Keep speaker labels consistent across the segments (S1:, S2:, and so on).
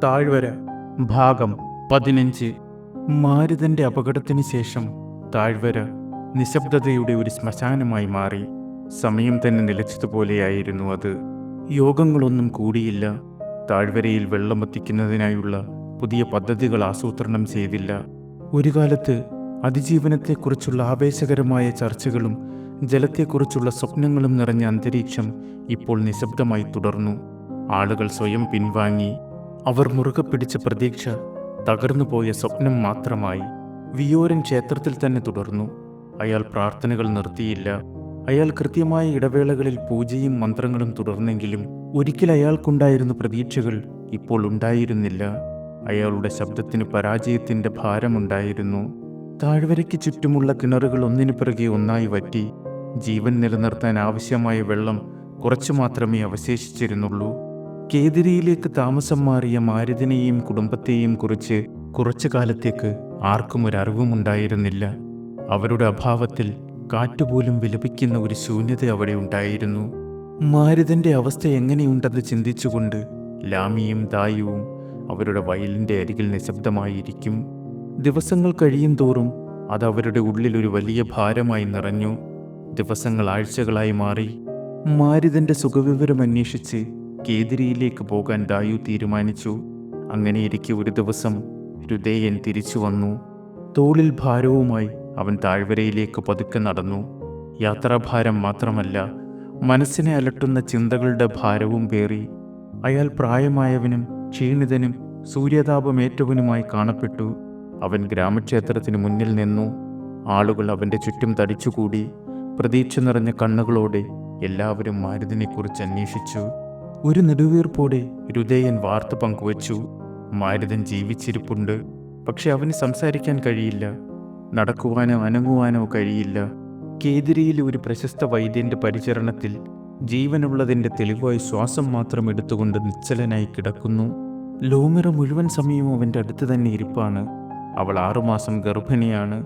S1: താഴ്വര ഭാഗം 15. മാരുതന്റെ അപകടത്തിന് ശേഷം താഴ്വര നിശബ്ദതയുടെ ഒരു ശ്മശാനമായി മാറി. സമയം തന്നെ നിലച്ചതുപോലെയായിരുന്നു അത്. യോഗങ്ങളൊന്നും കൂടിയില്ല. താഴ്വരയിൽ വെള്ളമെത്തിക്കുന്നതിനായുള്ള പുതിയ പദ്ധതികൾ ആസൂത്രണം ചെയ്തില്ല. ഒരു കാലത്ത് അതിജീവനത്തെക്കുറിച്ചുള്ള ആവേശകരമായ ചർച്ചകളും ജലത്തെക്കുറിച്ചുള്ള സ്വപ്നങ്ങളും നിറഞ്ഞ അന്തരീക്ഷം ഇപ്പോൾ നിശബ്ദമായി തുടർന്നു. ആളുകൾ സ്വയം പിൻവാങ്ങി. അവർ മുറുകെ പിടിച്ച പ്രതീക്ഷ തകർന്നുപോയ സ്വപ്നം മാത്രമായി. വിയോരൻ ക്ഷേത്രത്തിൽ തന്നെ തുടർന്നു. അയാൾ പ്രാർത്ഥനകൾ നിർത്തിയില്ല. അയാൾ കൃത്യമായ ഇടവേളകളിൽ പൂജയും മന്ത്രങ്ങളും തുടർന്നെങ്കിലും ഒരിക്കൽ അയാൾക്കുണ്ടായിരുന്ന പ്രതീക്ഷകൾ ഇപ്പോൾ ഉണ്ടായിരുന്നില്ല. അയാളുടെ ശബ്ദത്തിന് പരാജയത്തിൻ്റെ ഭാരമുണ്ടായിരുന്നു. താഴ്വരയ്ക്ക് ചുറ്റുമുള്ള കിണറുകൾ ഒന്നിനു പിറകെ ഒന്നായി വറ്റി. ജീവൻ നിലനിർത്താൻ ആവശ്യമായ വെള്ളം കുറച്ചു മാത്രമേ അവശേഷിച്ചിരുന്നുള്ളൂ. കേദിരിയിലേക്ക് താമസം മാറിയ മാരുതിനെയും കുടുംബത്തെയും കുറിച്ച് കുറച്ചു കാലത്തേക്ക് ആർക്കും ഒരറിവുമുണ്ടായിരുന്നില്ല. അവരുടെ അഭാവത്തിൽ കാറ്റുപോലും വിലപിക്കുന്ന ഒരു ശൂന്യത അവിടെ ഉണ്ടായിരുന്നു. മാരുതന്റെ അവസ്ഥ എങ്ങനെയുണ്ടെന്ന് ചിന്തിച്ചുകൊണ്ട് ലാമിയും ദായുവും അവരുടെ വയലിൻ്റെ അരികിൽ നിശബ്ദമായിരിക്കും. ദിവസങ്ങൾ കഴിയും തോറും അത് അവരുടെ ഉള്ളിൽ ഒരു വലിയ ഭാരമായി നിറഞ്ഞു. ദിവസങ്ങൾ ആഴ്ചകളായി മാറി. മാരുതന്റെ സുഖവിവരം അന്വേഷിച്ച് കേദിരിയിലേക്ക് പോകാൻ ദായു തീരുമാനിച്ചു. അങ്ങനെയിരിക്കെ ഒരു ദിവസം രുദേയൻ തിരിച്ചു വന്നു. തോളിൽ ഭാരവുമായി അവൻ താഴ്വരയിലേക്ക് പതുക്കെ നടന്നു. യാത്രാഭാരം മാത്രമല്ല, മനസ്സിനെ അലട്ടുന്ന ചിന്തകളുടെ ഭാരവും പേറി. അയാൾ പ്രായമായവനും ക്ഷീണിതനും സൂര്യതാപമേറ്റവനുമായി കാണപ്പെട്ടു. അവൻ ഗ്രാമക്ഷേത്രത്തിന് മുന്നിൽ നിന്നു. ആളുകൾ അവൻ്റെ ചുറ്റും തടിച്ചുകൂടി. പ്രതീക്ഷ നിറഞ്ഞ കണ്ണുകളോടെ എല്ലാവരും മാരുതിനെക്കുറിച്ച് അന്വേഷിച്ചു. ഒരു നെടുവീർപ്പോടെ രുദേയൻ വാർത്ത പങ്കുവച്ചു. മാരുതൻ ജീവിച്ചിരിപ്പുണ്ട്. പക്ഷെ അവന് സംസാരിക്കാൻ കഴിയില്ല. നടക്കുവാനോ അനങ്ങുവാനോ കഴിയില്ല. കേദിരിയിലെ ഒരു പ്രശസ്ത വൈദ്യന്റെ പരിചരണത്തിൽ ജീവനുള്ളതിൻ്റെ തെളിവായി ശ്വാസം മാത്രം എടുത്തുകൊണ്ട് നിശ്ചലനായി കിടക്കുന്നു. ലോമിറ മുഴുവൻ സമയവും അവൻ്റെ അടുത്ത് തന്നെ ഇരിപ്പാണ്. അവൾ 6 മാസം ഗർഭിണിയാണ്.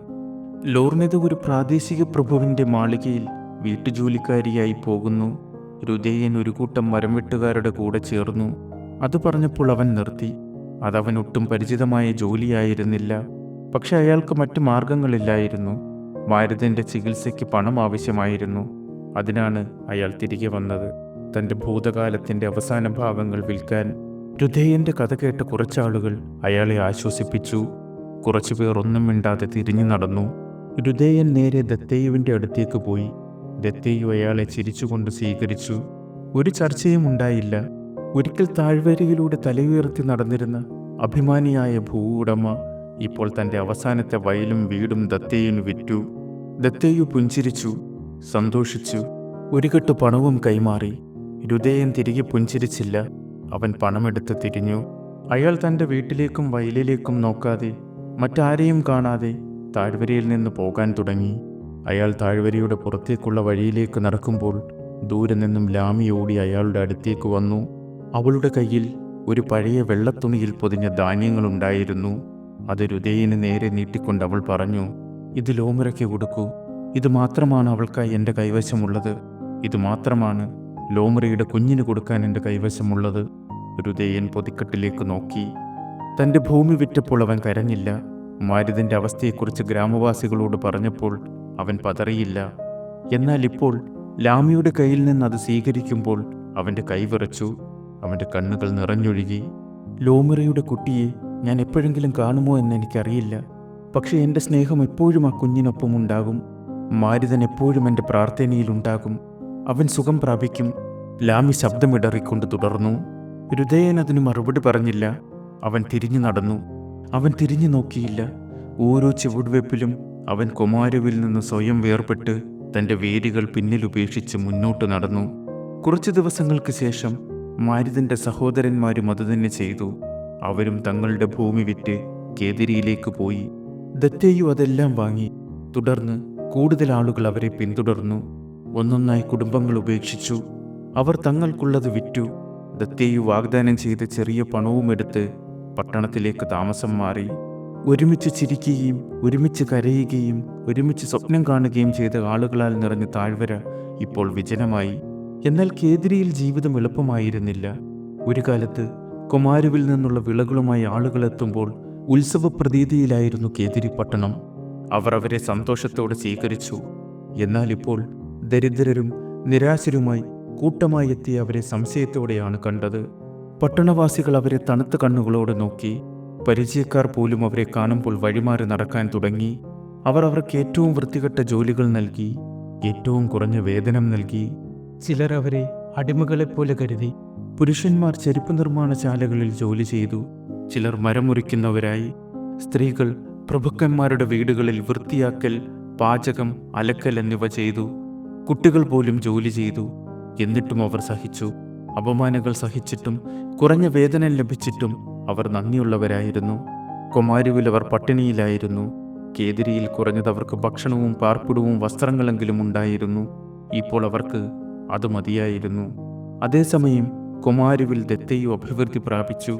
S1: ലോർണിത ഒരു പ്രാദേശിക പ്രഭുവിൻ്റെ മാളികയിൽ വീട്ടുജോലിക്കാരിയായി പോകുന്നു. രുദേയൻ ഒരു കൂട്ടം മരംവെട്ടുകാരുടെ കൂടെ ചേർന്നു. അത് പറഞ്ഞപ്പോൾ അവൻ നിർത്തി. അതവൻ ഒട്ടും പരിചിതമായ ജോലിയായിരുന്നില്ല. പക്ഷെ അയാൾക്ക് മറ്റു മാർഗങ്ങളില്ലായിരുന്നു. മാരുതന്റെ ചികിത്സയ്ക്ക് പണം ആവശ്യമായിരുന്നു. അതിനാണ് അയാൾ തിരികെ വന്നത്, തൻ്റെ ഭൂതകാലത്തിൻ്റെ അവസാന ഭാഗങ്ങൾ വിൽക്കാൻ. രുദേയന്റെ കഥ കേട്ട കുറച്ചാളുകൾ അയാളെ ആശ്വസിപ്പിച്ചു. കുറച്ചുപേർ ഒന്നും മിണ്ടാതെ തിരിഞ്ഞു നടന്നു. രുദേയൻ നേരെ ദത്തേയുവിൻ്റെ അടുത്തേക്ക് പോയി. ദത്തേയു അയാളെ ചിരിച്ചുകൊണ്ട് സ്വീകരിച്ചു. ഒരു ചർച്ചയും ഉണ്ടായില്ല. ഒരിക്കൽ താഴ്വരയിലൂടെ തലയുയർത്തി നടന്നിരുന്ന അഭിമാനിയായ ഭൂവുടമ ഇപ്പോൾ തൻ്റെ അവസാനത്തെ വയലും വീടും ദത്തേയുവിന് വിറ്റു. ദത്തേയു പുഞ്ചിരിച്ചു, സന്തോഷിച്ചു. ഒരു കെട്ട് പണവും കൈമാറി. രുദേയൻ തിരികെ പുഞ്ചിരിച്ചില്ല. അവൻ പണമെടുത്ത് തിരിഞ്ഞു. അയാൾ തൻ്റെ വീട്ടിലേക്കും വയലിലേക്കും നോക്കാതെ, മറ്റാരെയും കാണാതെ താഴ്വരയിൽ നിന്ന് പോകാൻ തുടങ്ങി. അയാൾ താഴ്വരയുടെ പുറത്തേക്കുള്ള വഴിയിലേക്ക് നടക്കുമ്പോൾ ദൂരെ നിന്നും ലാമി ഓടി അയാളുടെ അടുത്തേക്ക് വന്നു. അവളുടെ കയ്യിൽ ഒരു പഴയ വെള്ളത്തുണിയിൽ പൊതിഞ്ഞ ധാന്യങ്ങളുണ്ടായിരുന്നു. അത് രുദേയന് നേരെ നീട്ടിക്കൊണ്ട് അവൾ പറഞ്ഞു, "ഇത് ലോമിറയ്ക്ക് കൊടുക്കൂ. ഇത് മാത്രമാണ് അവൾക്കായി എൻ്റെ കൈവശമുള്ളത്. ഇത് മാത്രമാണ് ലോമിറയുടെ കുഞ്ഞിന് കൊടുക്കാൻ എൻ്റെ കൈവശമുള്ളത്." രുദേയൻ പൊതിക്കെട്ടിലേക്ക് നോക്കി. തൻ്റെ ഭൂമി വിറ്റപ്പോൾ അവൻ കരഞ്ഞില്ല. മാരുതൻ്റെ അവസ്ഥയെക്കുറിച്ച് ഗ്രാമവാസികളോട് പറഞ്ഞപ്പോൾ അവൻ പതറിയില്ല. എന്നാൽ ഇപ്പോൾ ലാമിയുടെ കയ്യിൽ നിന്ന് അത് സ്വീകരിക്കുമ്പോൾ അവൻ്റെ കൈ വിറച്ചു. അവൻ്റെ കണ്ണുകൾ നിറഞ്ഞൊഴുകി. ലോമിറയുടെ കുട്ടിയെ ഞാൻ എപ്പോഴെങ്കിലും കാണുമോ എന്ന് എനിക്കറിയില്ല. പക്ഷേ എൻ്റെ സ്നേഹം എപ്പോഴും ആ കുഞ്ഞിനൊപ്പം ഉണ്ടാകും. മാരുതൻ എപ്പോഴും എൻ്റെ പ്രാർത്ഥനയിലുണ്ടാകും. അവൻ സുഖം പ്രാപിക്കും. ലാമി ശബ്ദമിടറിക്കൊണ്ട് തുടർന്നു. രുദേയൻ അതിന് മറുപടി പറഞ്ഞില്ല. അവൻ തിരിഞ്ഞു നടന്നു. അവൻ തിരിഞ്ഞു നോക്കിയില്ല. ഓരോ ചുവടുവെപ്പിലും അവൻ കുമാരുവിൽ നിന്ന് സ്വയം വേർപെട്ട് തൻ്റെ വേരുകൾ പിന്നിലുപേക്ഷിച്ച് മുന്നോട്ട് നടന്നു. കുറച്ചു ദിവസങ്ങൾക്ക് ശേഷം മാരുതൻ്റെ സഹോദരന്മാരും അതുതന്നെ ചെയ്തു. അവരും തങ്ങളുടെ ഭൂമി വിറ്റ് കേദിരിയിലേക്ക് പോയി. ദത്തേയു അതെല്ലാം വാങ്ങി. തുടർന്ന് കൂടുതൽ ആളുകൾ അവരെ പിന്തുടർന്നു. ഒന്നൊന്നായി കുടുംബങ്ങൾ ഉപേക്ഷിച്ചു. അവർ തങ്ങൾക്കുള്ളത് വിറ്റു. ദത്തേയു വാഗ്ദാനം ചെയ്ത ചെറിയ പണവും എടുത്ത് പട്ടണത്തിലേക്ക് താമസം മാറി. ഒരുമിച്ച് ചിരിക്കുകയും ഒരുമിച്ച് കരയുകയും ഒരുമിച്ച് സ്വപ്നം കാണുകയും ചെയ്ത ആളുകളാൽ നിറഞ്ഞ താഴ്വര ഇപ്പോൾ വിജനമായി. എന്നാൽ കേദിരിയിൽ ജീവിതം എളുപ്പമായിരുന്നില്ല. ഒരു കാലത്ത് കൊമാരുവിൽ നിന്നുള്ള വിളകളുമായി ആളുകൾ എത്തുമ്പോൾ ഉത്സവ പ്രതീതിയിലായിരുന്നു കേതിരി പട്ടണം. അവർ അവരെ സന്തോഷത്തോടെ സ്വീകരിച്ചു. എന്നാൽ ഇപ്പോൾ ദരിദ്രരും നിരാശരുമായി കൂട്ടമായി എത്തിയ അവരെ സംശയത്തോടെയാണ് കണ്ടത്. പട്ടണവാസികൾ അവരെ തണുത്ത കണ്ണുകളോടെ നോക്കി. പരിചയക്കാർ പോലും അവരെ കാണുമ്പോൾ വഴിമാറി നടക്കാൻ തുടങ്ങി. അവർ അവർക്ക് ഏറ്റവും വൃത്തികെട്ട ജോലികൾ നൽകി, ഏറ്റവും കുറഞ്ഞ വേതനം നൽകി. ചിലർ അവരെ അടിമകളെപ്പോലെ കരുതി. പുരുഷന്മാർ ചെരുപ്പ് നിർമ്മാണശാലകളിൽ ജോലി ചെയ്തു, ചിലർ മരം മുറിക്കുന്നവരായി. സ്ത്രീകൾ പ്രഭുക്കന്മാരുടെ വീടുകളിൽ വൃത്തിയാക്കൽ, പാചകം, അലക്കൽ എന്നിവ ചെയ്തു. കുട്ടികൾ പോലും ജോലി ചെയ്തു. എന്നിട്ടും അവർ സഹിച്ചു. അപമാനങ്ങൾ സഹിച്ചിട്ടും കുറഞ്ഞ വേതനം ലഭിച്ചിട്ടും അവർ നന്ദിയുള്ളവരായിരുന്നു. കൊമാരുവിൽ അവർ പട്ടിണിയിലായിരുന്നു. കേതിരിയിൽ കുറഞ്ഞത് അവർക്ക് ഭക്ഷണവും പാർപ്പിടവും വസ്ത്രങ്ങളെങ്കിലും ഉണ്ടായിരുന്നു. ഇപ്പോൾ അവർക്ക് അത് മതിയായിരുന്നു. അതേസമയം കൊമാരുവിൽ ദത്തയു അഭിവൃദ്ധി പ്രാപിച്ചു.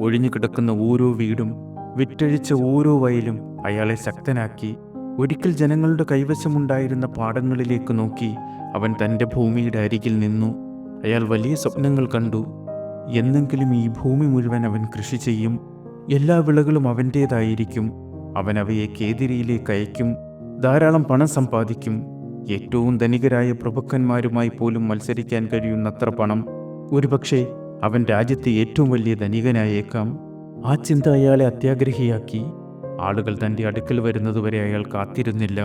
S1: ഒഴിഞ്ഞു കിടക്കുന്ന ഓരോ വീടും വിറ്റഴിച്ച ഓരോ വയലും അയാളെ ശക്തനാക്കി. ഒരിക്കൽ ജനങ്ങളുടെ കൈവശമുണ്ടായിരുന്ന പാടങ്ങളിലേക്ക് നോക്കി അവൻ തൻ്റെ ഭൂമിയുടെ അരികിൽ നിന്നു. അയാൾ വലിയ സ്വപ്നങ്ങൾ കണ്ടു. എന്നെങ്കിലും ഈ ഭൂമി മുഴുവൻ അവൻ കൃഷി ചെയ്യും. എല്ലാ വിളകളും അവൻ്റേതായിരിക്കും. അവൻ അവയെ കേതിരിയിലേക്ക് അയക്കും. ധാരാളം പണം സമ്പാദിക്കും. ഏറ്റവും ധനികരായ പ്രഭുക്കന്മാരുമായി പോലും മത്സരിക്കാൻ കഴിയുന്നത്ര പണം. ഒരുപക്ഷെ അവൻ രാജ്യത്തെ ഏറ്റവും വലിയ ധനികനായേക്കാം. ആ ചിന്ത അയാളെ അത്യാഗ്രഹിയാക്കി. ആളുകൾ തൻ്റെ അടുക്കൽ വരുന്നതുവരെ അയാൾ കാത്തിരുന്നില്ല.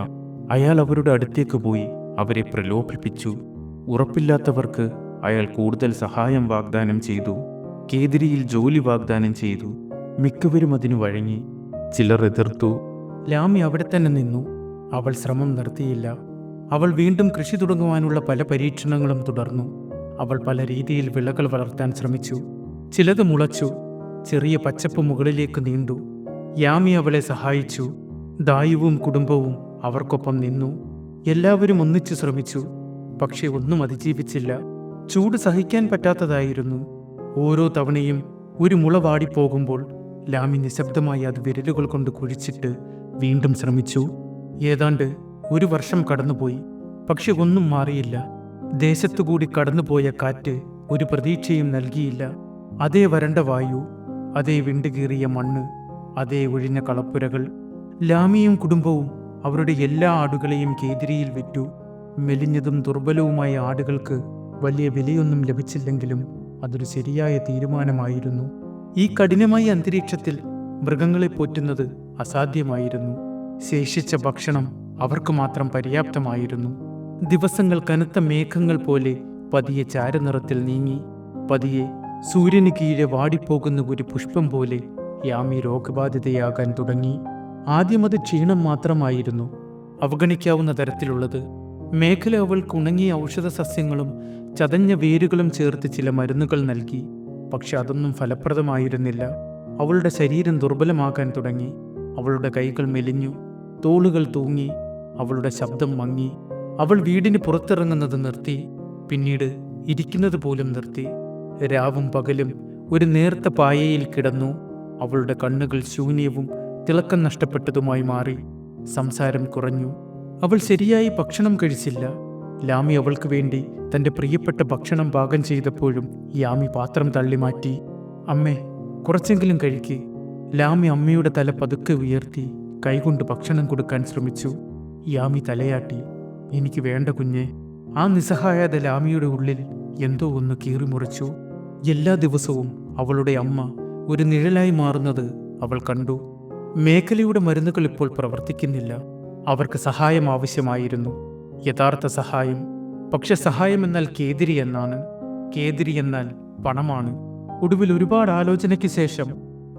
S1: അയാൾ അവരുടെ അടുത്തേക്ക് പോയി അവരെ പ്രലോഭിപ്പിച്ചു. ഉറപ്പില്ലാത്തവർക്ക് അയാൾ കൂടുതൽ സഹായം വാഗ്ദാനം ചെയ്തു. കേതിരിയിൽ ജോലി വാഗ്ദാനം ചെയ്തു. മിക്കവരും അതിനു വഴങ്ങി. ചിലർ എതിർത്തു. ലാമി അവിടെ തന്നെ നിന്നു. അവൾ ശ്രമം നിർത്തിയില്ല. അവൾ വീണ്ടും കൃഷി തുടങ്ങുവാനുള്ള പല പരീക്ഷണങ്ങളും തുടർന്നു. അവൾ പല രീതിയിൽ വിളകൾ വളർത്താൻ ശ്രമിച്ചു. ചിലത് മുളച്ചു. ചെറിയ പച്ചപ്പ് മുകളിലേക്ക് നീണ്ടു. യാമി അവളെ സഹായിച്ചു. ദായുവും കുടുംബവും അവർക്കൊപ്പം നിന്നു. എല്ലാവരും ഒന്നിച്ചു ശ്രമിച്ചു. പക്ഷെ ഒന്നും അതിജീവിച്ചില്ല. ചൂട് സഹിക്കാൻ പറ്റാത്തതായിരുന്നു. ഓരോ തവണയും ഒരു മുള വാടിപ്പോകുമ്പോൾ ലാമി നിശബ്ദമായി അത് വിരലുകൾ കൊണ്ട് കുഴിച്ചിട്ട് വീണ്ടും ശ്രമിച്ചു. ഏതാണ്ട് 1 വർഷം കടന്നുപോയി. പക്ഷെ ഒന്നും മാറിയില്ല. ദേശത്തുകൂടി കടന്നുപോയ കാറ്റ് ഒരു പ്രതീക്ഷയും നൽകിയില്ല. അതേ വരണ്ട വായു, അതേ വിണ്ടുകീറിയ മണ്ണ്, അതേ ഒഴിഞ്ഞ കളപ്പുരകൾ. ലാമിയും കുടുംബവും അവരുടെ എല്ലാ ആടുകളെയും കേതിരിയിൽ വിറ്റു. മെലിഞ്ഞതും ദുർബലവുമായ ആടുകൾക്ക് വലിയ വിലയൊന്നും ലഭിച്ചില്ലെങ്കിലും അതൊരു ശരിയായ തീരുമാനമായിരുന്നു. ഈ കഠിനമായ അന്തരീക്ഷത്തിൽ മൃഗങ്ങളെ പോറ്റുന്നത് അസാധ്യമായിരുന്നു. ശേഷിച്ച ഭക്ഷണം അവർക്ക് മാത്രം പര്യാപ്തമായിരുന്നു. ദിവസങ്ങൾ കനത്ത മേഘങ്ങൾ പോലെ പതിയെ ചാരനിറത്തിൽ നീങ്ങി. പതിയെ സൂര്യന് കീഴെ വാടിപ്പോകുന്ന ഒരു പുഷ്പം പോലെ യാമി രോഗബാധിതയാകാൻ തുടങ്ങി. ആദ്യം അത് ക്ഷീണം മാത്രമായിരുന്നു, അവഗണിക്കാവുന്ന തരത്തിലുള്ളത്. മേഖല അവൾക്ക് ഉണങ്ങിയ ഔഷധ സസ്യങ്ങളും ചതഞ്ഞ വേരുകളും ചേർത്ത് ചില മരുന്നുകൾ നൽകി. പക്ഷെ അതൊന്നും ഫലപ്രദമായിരുന്നില്ല. അവളുടെ ശരീരം ദുർബലമാകാൻ തുടങ്ങി. അവളുടെ കൈകൾ മെലിഞ്ഞു, തോളുകൾ തൂങ്ങി, അവളുടെ ശബ്ദം മങ്ങി. അവൾ വീടിന് പുറത്തിറങ്ങുന്നത് നിർത്തി. പിന്നീട് ഇരിക്കുന്നത് പോലും നിർത്തി. രാവും പകലും ഒരു നേർത്ത പായയിൽ കിടന്നു. അവളുടെ കണ്ണുകൾ ശൂന്യവും തിളക്കം നഷ്ടപ്പെട്ടതുമായി മാറി. സംസാരം കുറഞ്ഞു. അവൾ ശരിയായി ഭക്ഷണം കഴിച്ചില്ല. ലാമി അവൾക്ക് വേണ്ടി തൻ്റെ പ്രിയപ്പെട്ട ഭക്ഷണം പാകം ചെയ്തപ്പോഴും യാമി പാത്രം തള്ളിമാറ്റി. അമ്മേ, കുറച്ചെങ്കിലും കഴിക്ക്. ലാമി അമ്മയുടെ തല പതുക്കെ ഉയർത്തി കൈകൊണ്ട് ഭക്ഷണം കൊടുക്കാൻ ശ്രമിച്ചു. യാമി തലയാട്ടി. എനിക്ക് വേണ്ട കുഞ്ഞെ. ആ നിസ്സഹായത ലാമിയുടെ ഉള്ളിൽ എന്തോ ഒന്ന് കീറിമുറിച്ചു. എല്ലാ ദിവസവും അവളുടെ അമ്മ ഒരു നിഴലായി മാറുന്നത് അവൾ കണ്ടു. മേഖലയുടെ മരുന്നുകൾ ഇപ്പോൾ പ്രവർത്തിക്കുന്നില്ല. അവർക്ക് സഹായം ആവശ്യമായിരുന്നു, യഥാർത്ഥ സഹായം. പക്ഷെ സഹായം എന്നാൽ കേതിരി എന്നാണ്. കേതിരി എന്നാൽ പണമാണ്. ഒടുവിൽ ഒരുപാട് ആലോചനയ്ക്ക് ശേഷം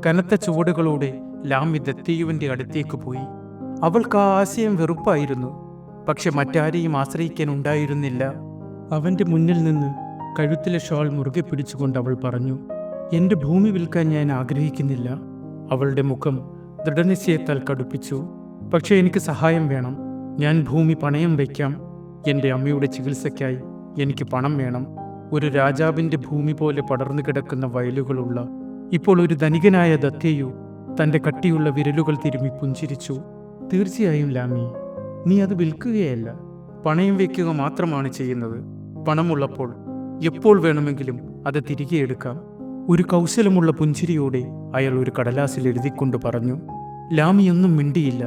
S1: കനത്ത ചുവടുകളോടെ ലാമി ദത്തയുവിൻ്റെ അടുത്തേക്ക് പോയി. അവൾക്ക് ആ ആശയം വെറുപ്പായിരുന്നു. പക്ഷെ മറ്റാരെയും ആശ്രയിക്കാൻ ഉണ്ടായിരുന്നില്ല. അവൻ്റെ മുന്നിൽ നിന്ന് കഴുത്തിലെ ഷാൾ മുറുകെ പിടിച്ചുകൊണ്ട് അവൾ പറഞ്ഞു, എൻ്റെ ഭൂമി വിൽക്കാൻ ഞാൻ ആഗ്രഹിക്കുന്നില്ല. അവളുടെ മുഖം ദൃഢനിശ്ചയത്താൽ കടുപ്പിച്ചു. പക്ഷേ എനിക്ക് സഹായം വേണം. ഞാൻ ഭൂമി പണയം വയ്ക്കാം. എൻ്റെ അമ്മയുടെ ചികിത്സയ്ക്കായി എനിക്ക് പണം വേണം. ഒരു രാജാവിൻ്റെ ഭൂമി പോലെ പടർന്നു കിടക്കുന്ന വയലുകളുള്ള ഇപ്പോൾ ഒരു ധനികനായ ദത്തയു തൻ്റെ കട്ടിയുള്ള വിരലുകൾ തിരുമ്മി പുഞ്ചിരിച്ചു. തീർച്ചയായും ലാമി, നീ അത് വിൽക്കുകയല്ല, പണയം വയ്ക്കുക മാത്രമാണ് ചെയ്യുന്നത്. പണമുള്ളപ്പോൾ എപ്പോൾ വേണമെങ്കിലും അത് തിരികെ എടുക്കാം. ഒരു കൗശലമുള്ള പുഞ്ചിരിയോടെ അയാൾ ഒരു കടലാസിൽ എഴുതിക്കൊണ്ട് പറഞ്ഞു. ലാമിയൊന്നും മിണ്ടിയില്ല.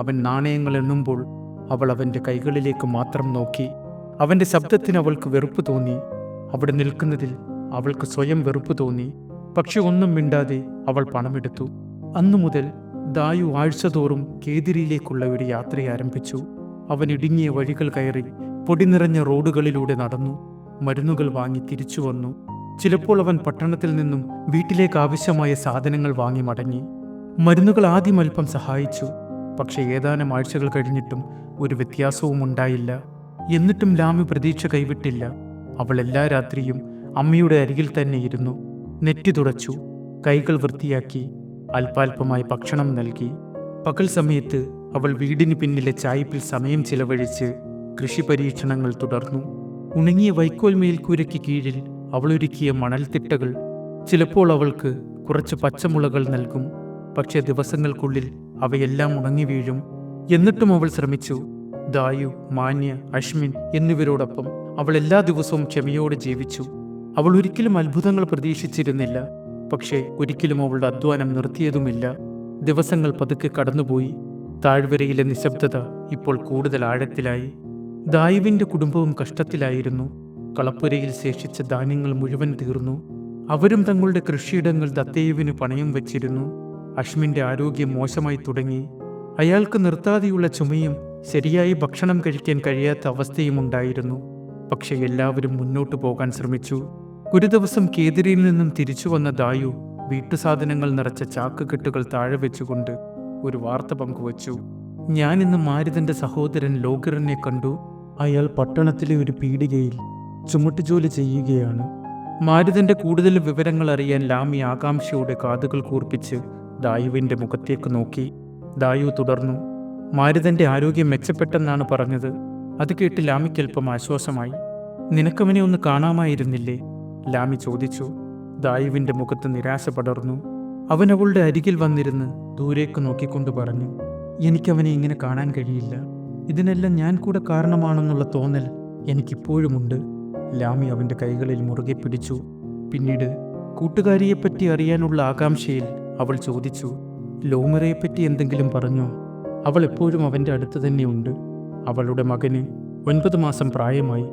S1: അവൻ നാണയങ്ങൾ എണ്ണുമ്പോൾ അവൾ അവൻ്റെ കൈകളിലേക്ക് മാത്രം നോക്കി. അവൻ്റെ ശബ്ദത്തിന് അവൾക്ക് വെറുപ്പ് തോന്നി. അവിടെ നിൽക്കുന്നതിൽ അവൾക്ക് സ്വയം വെറുപ്പ് തോന്നി. പക്ഷെ ഒന്നും മിണ്ടാതെ അവൾ പണമെടുത്തു. അന്നു മുതൽ ദായു ആഴ്ചതോറും കേദിരിയിലേക്കുള്ള ഒരു യാത്ര ആരംഭിച്ചു. അവൻ ഇടുങ്ങിയ വഴികൾ കയറി പൊടി നിറഞ്ഞ റോഡുകളിലൂടെ നടന്നു. മരുന്നുകൾ വാങ്ങി തിരിച്ചു വന്നു. ചിലപ്പോൾ അവൻ പട്ടണത്തിൽ നിന്നും വീട്ടിലേക്ക് ആവശ്യമായ സാധനങ്ങൾ വാങ്ങി മടങ്ങി. മരുന്നുകൾ ആദ്യം അല്പം സഹായിച്ചു. പക്ഷെ ഏതാനും ആഴ്ചകൾ കഴിഞ്ഞിട്ടും ഒരു വ്യത്യാസവും ഉണ്ടായില്ല. എന്നിട്ടും ലാമി പ്രതീക്ഷ കൈവിട്ടില്ല. അവൾ എല്ലാ രാത്രിയും അമ്മയുടെ അരികിൽ തന്നെ ഇരുന്നു. നെറ്റി തുടച്ചു, കൈകൾ വൃത്തിയാക്കി, അല്പാൽപമായി ഭക്ഷണം നൽകി. പകൽ സമയത്ത് അവൾ വീടിന് പിന്നിലെ ചായ്പിൽ സമയം ചിലവഴിച്ച് കൃഷി പരീക്ഷണങ്ങൾ തുടർന്നു. ഉണങ്ങിയ വൈക്കോൽ മേൽക്കൂരയ്ക്ക് കീഴിൽ അവളൊരുക്കിയ മണൽത്തിട്ടകൾ ചിലപ്പോൾ അവൾക്ക് കുറച്ച് പച്ചമുളകൾ നൽകും. പക്ഷേ ദിവസങ്ങൾക്കുള്ളിൽ അവയെല്ലാം ഉണങ്ങി വീഴും. എന്നിട്ടും അവൾ ശ്രമിച്ചു. ദായു, മാന്യ, അശ്മിൻ എന്നിവരോടൊപ്പം അവൾ എല്ലാ ദിവസവും ക്ഷമയോടെ ജീവിച്ചു. അവൾ ഒരിക്കലും അത്ഭുതങ്ങൾ പ്രതീക്ഷിച്ചിരുന്നില്ല. പക്ഷേ ഒരിക്കലും അവളുടെ അധ്വാനം നിർത്തിയതുമില്ല. ദിവസങ്ങൾ പതുക്കെ കടന്നുപോയി. താഴ്വരയിലെ നിശബ്ദത ഇപ്പോൾ കൂടുതൽ ആഴത്തിലായി. ദായുവിൻ്റെ കുടുംബവും കഷ്ടത്തിലായിരുന്നു. കളപ്പുരയിൽ ശേഷിച്ച ധാന്യങ്ങൾ മുഴുവൻ തീർന്നു. അവരും തങ്ങളുടെ കൃഷിയിടങ്ങൾ ദത്തേയുവിന് പണയം വെച്ചിരുന്നു. അശ്മിൻ്റെ ആരോഗ്യം മോശമായി തുടങ്ങി. അയാൾക്ക് നിർത്താതെയുള്ള ചുമയും ശരിയായി ഭക്ഷണം കഴിക്കാൻ കഴിയാത്ത അവസ്ഥയും ഉണ്ടായിരുന്നു. പക്ഷെ എല്ലാവരും മുന്നോട്ടു പോകാൻ ശ്രമിച്ചു. ഒരു ദിവസം കേദിരിയിൽ നിന്നും തിരിച്ചു വന്ന ദായു വീട്ടുസാധനങ്ങൾ നിറച്ച ചാക്കുകെട്ടുകൾ താഴെ വെച്ചുകൊണ്ട് ഒരു വാർത്ത പങ്കുവച്ചു. ഞാൻ ഇന്ന് മാരുതന്റെ സഹോദരൻ ലോഗറിനെ കണ്ടു. അയാൾ പട്ടണത്തിലെ ഒരു പീടികയിൽ ചുമട്ടുജോലി ചെയ്യുകയാണ്. മാരുതന്റെ കൂടുതൽ വിവരങ്ങൾ അറിയാൻ ലാമി ആകാംക്ഷയോടെ കാതുകൾ കൂർപ്പിച്ച് ദായുവിൻ്റെ മുഖത്തേക്ക് നോക്കി. ദായു തുടർന്നു. മാരുതന്റെ ആരോഗ്യം മെച്ചപ്പെട്ടെന്നാണ് പറഞ്ഞത്. അത് കേട്ട് ലാമിക്ക് അല്പം ആശ്വാസമായി. നിനക്കവനെ ഒന്ന് കാണാമായിരുന്നില്ലേ? ലാമി ചോദിച്ചു. ദായുവിൻ്റെ മുഖത്ത് നിരാശ പടർന്നു. അവൻ അവളുടെ അരികിൽ വന്നിരുന്ന് ദൂരേക്ക് നോക്കിക്കൊണ്ട് പറഞ്ഞു, എനിക്കവനെ ഇങ്ങനെ കാണാൻ കഴിയില്ല. ഇതിനെല്ലാം ഞാൻ കൂടെ കാരണമാണെന്നുള്ള തോന്നൽ എനിക്കിപ്പോഴുമുണ്ട്. ലാമി അവൻ്റെ കൈകളിൽ മുറുകെ പിടിച്ചു. പിന്നീട് കൂട്ടുകാരിയെപ്പറ്റി അറിയാനുള്ള ആകാംക്ഷയിൽ അവൾ ചോദിച്ചു, ലോമറയെപ്പറ്റി എന്തെങ്കിലും പറഞ്ഞോ? അവൾ എപ്പോഴും അവൻ്റെ അടുത്ത് തന്നെയുണ്ട്. അവളുടെ മകന് 9 മാസം പ്രായമായി.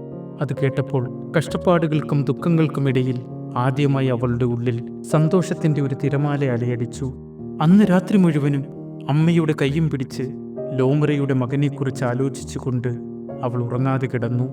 S1: അത് കേട്ടപ്പോൾ കഷ്ടപ്പാടുകൾക്കും ദുഃഖങ്ങൾക്കും ഇടയിൽ ആദ്യമായി അവളുടെ ഉള്ളിൽ സന്തോഷത്തിൻ്റെ ഒരു തിരമാല അലയടിച്ചു. അന്ന് രാത്രി മുഴുവനും അമ്മയുടെ കൈയും പിടിച്ച് ലോമറയുടെ മകനെക്കുറിച്ച് ആലോചിച്ചുകൊണ്ട് അവൾ ഉറങ്ങാതെ കിടന്നു.